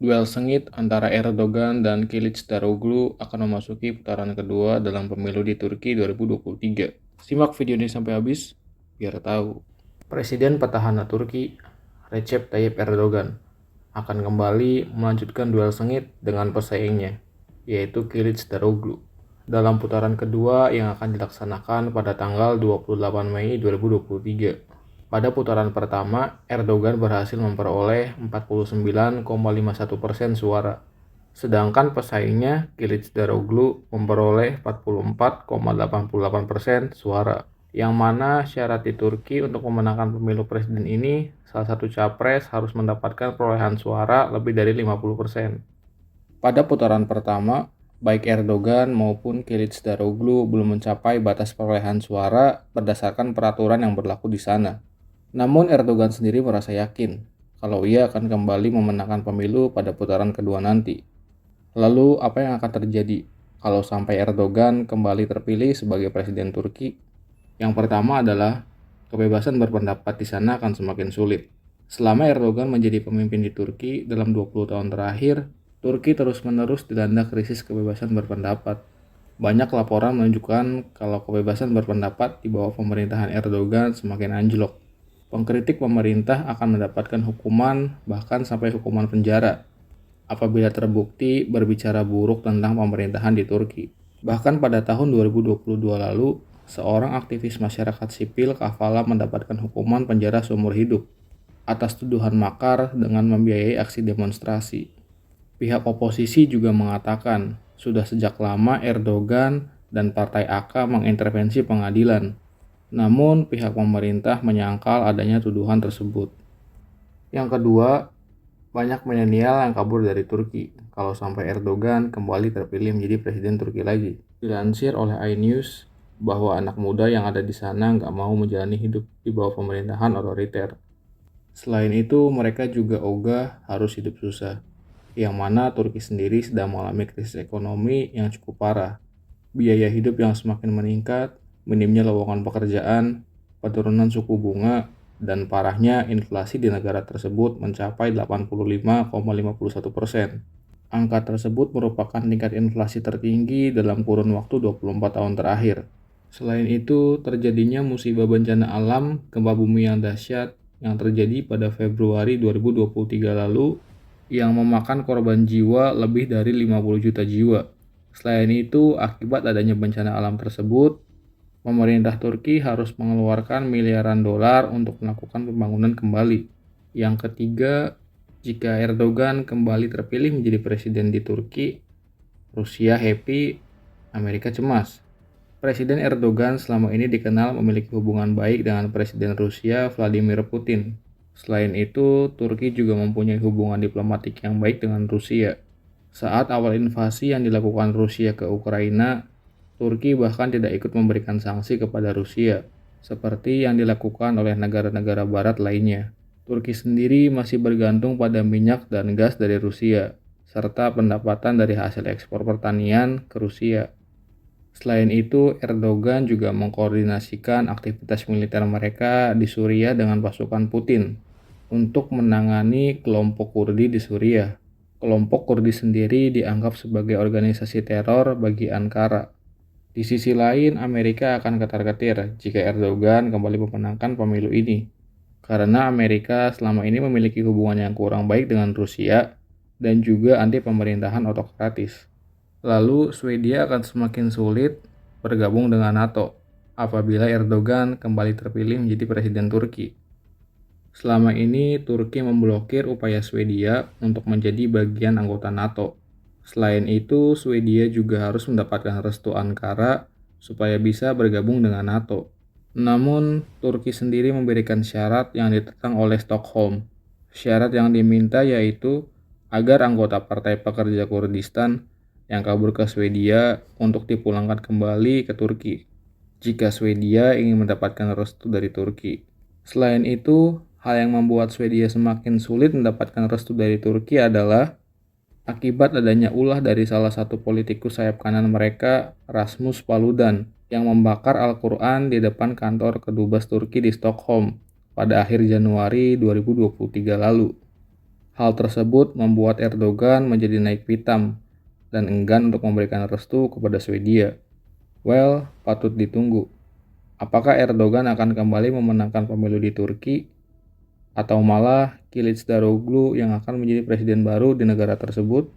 Duel sengit antara Erdogan dan Kılıçdaroğlu akan memasuki putaran kedua dalam pemilu di Turki 2023. Simak video ini sampai habis, biar tahu. Presiden petahana Turki, Recep Tayyip Erdogan, akan kembali melanjutkan duel sengit dengan pesaingnya, yaitu Kılıçdaroğlu, dalam putaran kedua yang akan dilaksanakan pada tanggal 28 Mei 2023. Pada putaran pertama, Erdogan berhasil memperoleh 49,51% suara, sedangkan pesaingnya Kılıçdaroğlu memperoleh 44,88% suara. Yang mana syarat di Turki untuk memenangkan pemilu presiden ini, salah satu capres harus mendapatkan perolehan suara lebih dari 50%. Pada putaran pertama, baik Erdogan maupun Kılıçdaroğlu belum mencapai batas perolehan suara berdasarkan peraturan yang berlaku di sana. Namun Erdogan sendiri merasa yakin kalau ia akan kembali memenangkan pemilu pada putaran kedua nanti. Lalu apa yang akan terjadi kalau sampai Erdogan kembali terpilih sebagai presiden Turki? Yang pertama adalah kebebasan berpendapat di sana akan semakin sulit. Selama Erdogan menjadi pemimpin di Turki dalam 20 tahun terakhir, Turki terus-menerus dilanda krisis kebebasan berpendapat. Banyak laporan menunjukkan kalau kebebasan berpendapat di bawah pemerintahan Erdogan semakin anjlok. Pengkritik pemerintah akan mendapatkan hukuman, bahkan sampai hukuman penjara, apabila terbukti berbicara buruk tentang pemerintahan di Turki. Bahkan pada tahun 2022 lalu, seorang aktivis masyarakat sipil kafala mendapatkan hukuman penjara seumur hidup atas tuduhan makar dengan membiayai aksi demonstrasi. Pihak oposisi juga mengatakan, sudah sejak lama Erdogan dan Partai AK mengintervensi pengadilan. Namun, pihak pemerintah menyangkal adanya tuduhan tersebut. Yang kedua, banyak milenial yang kabur dari Turki kalau sampai Erdogan kembali terpilih menjadi presiden Turki lagi. Dilansir oleh iNews bahwa anak muda yang ada di sana nggak mau menjalani hidup di bawah pemerintahan otoriter. Selain itu, mereka juga ogah harus hidup susah, yang mana Turki sendiri sedang mengalami krisis ekonomi yang cukup parah. Biaya hidup yang semakin meningkat, minimnya lowongan pekerjaan, penurunan suku bunga, dan parahnya inflasi di negara tersebut mencapai 85,51%. Angka tersebut merupakan tingkat inflasi tertinggi dalam kurun waktu 24 tahun terakhir. Selain itu, terjadinya musibah bencana alam gempa bumi yang dahsyat yang terjadi pada Februari 2023 lalu yang memakan korban jiwa lebih dari 50 juta jiwa. Selain itu, akibat adanya bencana alam tersebut, pemerintah Turki harus mengeluarkan miliaran dolar untuk melakukan pembangunan kembali. Yang ketiga, jika Erdogan kembali terpilih menjadi presiden di Turki, Rusia happy, Amerika cemas. Presiden Erdogan selama ini dikenal memiliki hubungan baik dengan Presiden Rusia Vladimir Putin. Selain itu, Turki juga mempunyai hubungan diplomatik yang baik dengan Rusia. Saat awal invasi yang dilakukan Rusia ke Ukraina, Turki bahkan tidak ikut memberikan sanksi kepada Rusia, seperti yang dilakukan oleh negara-negara barat lainnya. Turki sendiri masih bergantung pada minyak dan gas dari Rusia, serta pendapatan dari hasil ekspor pertanian ke Rusia. Selain itu, Erdogan juga mengkoordinasikan aktivitas militer mereka di Suriah dengan pasukan Putin untuk menangani kelompok Kurdi di Suriah. Kelompok Kurdi sendiri dianggap sebagai organisasi teror bagi Ankara. Di sisi lain, Amerika akan ketar-ketir jika Erdogan kembali memenangkan pemilu ini, karena Amerika selama ini memiliki hubungan yang kurang baik dengan Rusia dan juga anti pemerintahan otokratis. Lalu, Swedia akan semakin sulit bergabung dengan NATO apabila Erdogan kembali terpilih menjadi presiden Turki. Selama ini, Turki memblokir upaya Swedia untuk menjadi bagian anggota NATO. Selain itu, Swedia juga harus mendapatkan restu Ankara supaya bisa bergabung dengan NATO. Namun, Turki sendiri memberikan syarat yang ditentang oleh Stockholm. Syarat yang diminta yaitu agar anggota Partai Pekerja Kurdistan yang kabur ke Swedia untuk dipulangkan kembali ke Turki jika Swedia ingin mendapatkan restu dari Turki. Selain itu, hal yang membuat Swedia semakin sulit mendapatkan restu dari Turki adalah akibat adanya ulah dari salah satu politikus sayap kanan mereka, Rasmus Paludan, yang membakar Al-Quran di depan kantor kedubes Turki di Stockholm pada akhir Januari 2023 lalu. Hal tersebut membuat Erdogan menjadi naik pitam dan enggan untuk memberikan restu kepada Swedia. Well, patut ditunggu. Apakah Erdogan akan kembali memenangkan pemilu di Turki, atau malah Kılıçdaroğlu yang akan menjadi presiden baru di negara tersebut?